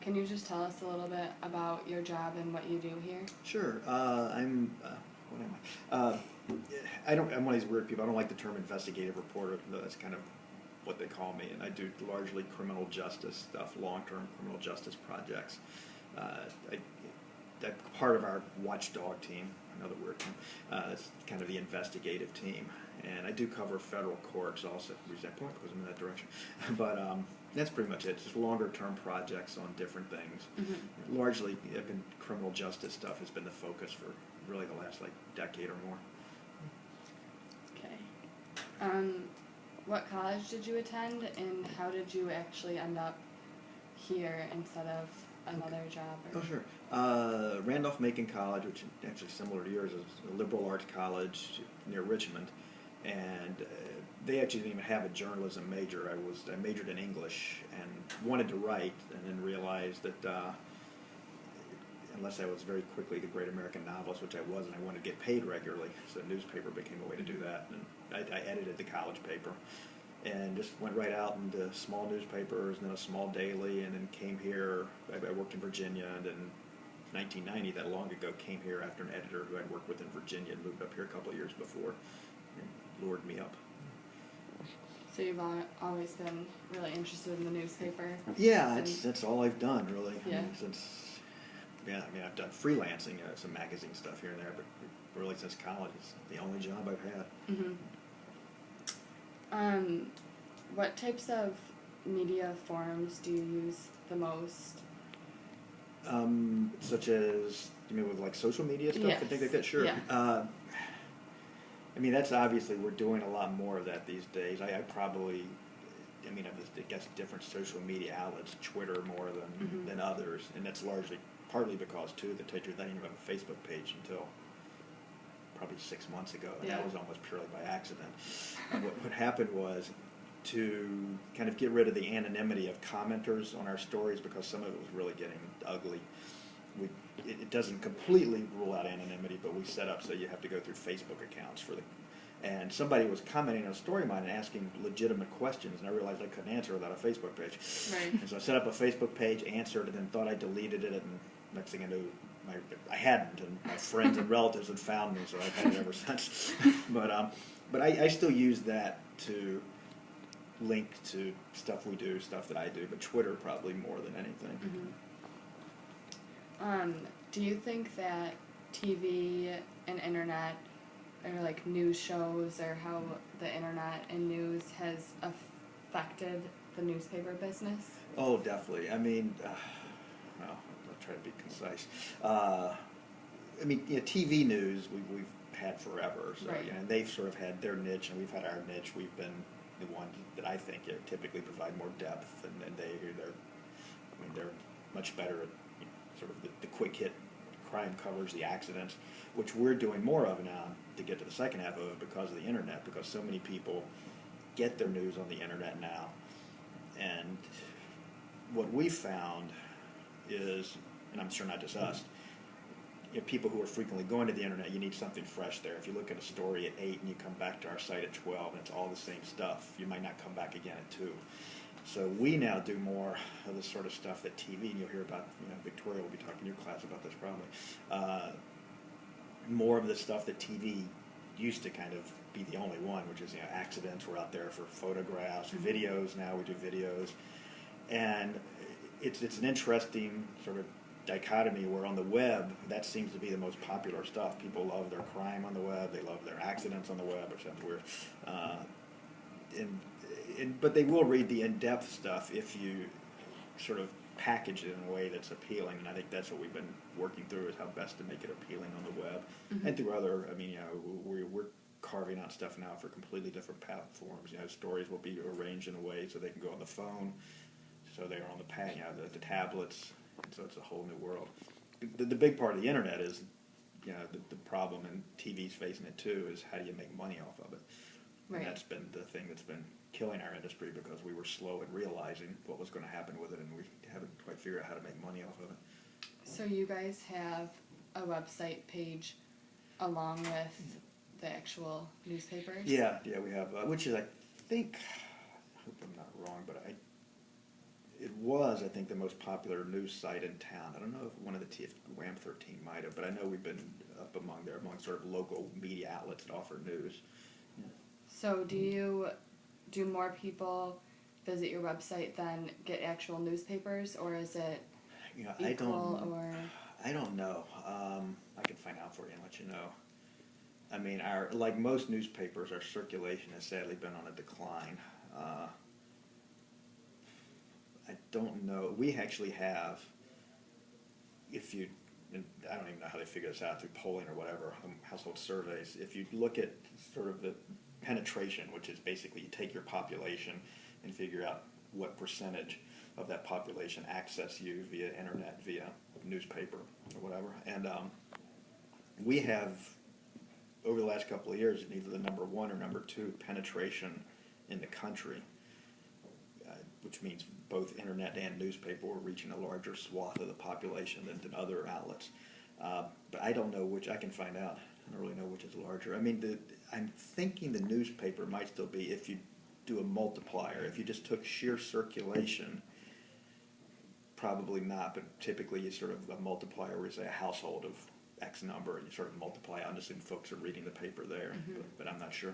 Can you just tell us a little bit about your job and what you do here? Sure. What am I? I'm one of these weird people. I don't like the term investigative reporter, though that's kind of what they call me. And I do largely criminal justice stuff, long-term criminal justice projects. I'm part of our watchdog team, another weird term. It's kind of the investigative team. And I do cover federal courts also. Reason I point because I'm in that direction. But that's pretty much it. Just longer-term projects on different things. Mm-hmm. Largely, criminal justice stuff has been the focus for really the last decade or more. Okay. What college did you attend, and how did you actually end up here instead of another job? Oh, sure. Randolph-Macon College, which is actually similar to yours, is a liberal arts college near Richmond, and they actually didn't even have a journalism major. I majored in English and wanted to write, and then realized that unless I was very quickly the great American novelist, which I wasn't, I wanted to get paid regularly, so newspaper became a way to do that. And I edited the college paper, and just went right out into small newspapers, and then a small daily, and then came here. I worked in Virginia, and in 1990, that long ago, came here after an editor who I'd worked with in Virginia and moved up here a couple of years before, and lured me up. So you've always been really interested in the newspaper? Yeah, that's all I've done, really. Yeah. I've done freelancing, some magazine stuff here and there, but really since college, it's the only job I've had. Mm-hmm. What types of media forms do you use the most? Such as, you mean with social media stuff Yes. and things like that? Sure. Yeah. That's obviously, we're doing a lot more of that these days. I guess different social media outlets, Twitter more than others, and that's partly because, too, the teacher didn't even have a Facebook page until probably 6 months ago, and that was almost purely by accident. What happened was to kind of get rid of the anonymity of commenters on our stories, because some of it was really getting ugly. It doesn't completely rule out anonymity, but we set up so you have to go through Facebook accounts and somebody was commenting on a story of mine and asking legitimate questions, and I realized I couldn't answer without a Facebook page. Right. And so I set up a Facebook page, answered, and then thought I deleted it, and next thing I knew, I hadn't, and my friends and relatives had found me, so I've had it ever since. But I still use that to link to stuff we do, stuff that I do, but Twitter probably more than anything. Mm-hmm. Do you think that TV and internet, or news shows, or how the internet and news has affected the newspaper business? Oh, definitely. I'll try to be concise. TV news we've had forever, so right. And they've sort of had their niche, and we've had our niche. We've been the ones that I think typically provide more depth, and they're much better at sort of the quick hit crime covers, the accidents, which we're doing more of now to get to the second half of it because of the internet, because so many people get their news on the internet now. And what we found is, and I'm sure not just us, people who are frequently going to the internet, you need something fresh there. If you look at a story at 8 and you come back to our site at 12 and it's all the same stuff, you might not come back again at 2. So we now do more of the sort of stuff that TV, and you'll hear about, Victoria will be talking to your class about this probably, more of the stuff that TV used to kind of be the only one, which is, accidents. We're out there for photographs, videos now, we do videos. And it's an interesting sort of dichotomy where on the web, that seems to be the most popular stuff. People love their crime on the web, they love their accidents on the web, which sounds weird. But they will read the in-depth stuff if you sort of package it in a way that's appealing, and I think that's what we've been working through, is how best to make it appealing on the web. And through other, we're carving out stuff now for completely different platforms. Stories will be arranged in a way so they can go on the phone, so they're on the pad, the tablets, and so it's a whole new world. The big part of the internet is, the problem, and TV's facing it too, is how do you make money off of it? Right. And that's been the thing that's been killing our industry, because we were slow at realizing what was going to happen with it, and we haven't quite figured out how to make money off of it. So you guys have a website page along with the actual newspapers? Yeah, we have, which is, I think, I hope I'm not wrong, but It was, I think, the most popular news site in town. I don't know if one of the if Wham 13 might have, but I know we've been up among sort of local media outlets that offer news. So do more people visit your website than get actual newspapers, or is it You know, equal, or? I don't know. I can find out for you and let you know. I mean, like most newspapers, our circulation has sadly been on a decline. I don't know. We actually have, if you, and I don't even know how they figure this out through polling or whatever, household surveys. If you look at sort of the penetration, which is basically you take your population and figure out what percentage of that population access you via internet, via newspaper or whatever. And we have, over the last couple of years, either the number one or number two penetration in the country, which means both internet and newspaper are reaching a larger swath of the population than other outlets. But I don't know which. I can find out. I don't really know which is larger. I mean, I'm thinking the newspaper might still be, if you do a multiplier, if you just took sheer circulation, probably not, but typically you sort of a multiplier where you say a household of X number, and you sort of multiply. I'm assuming folks are reading the paper there, but I'm not sure.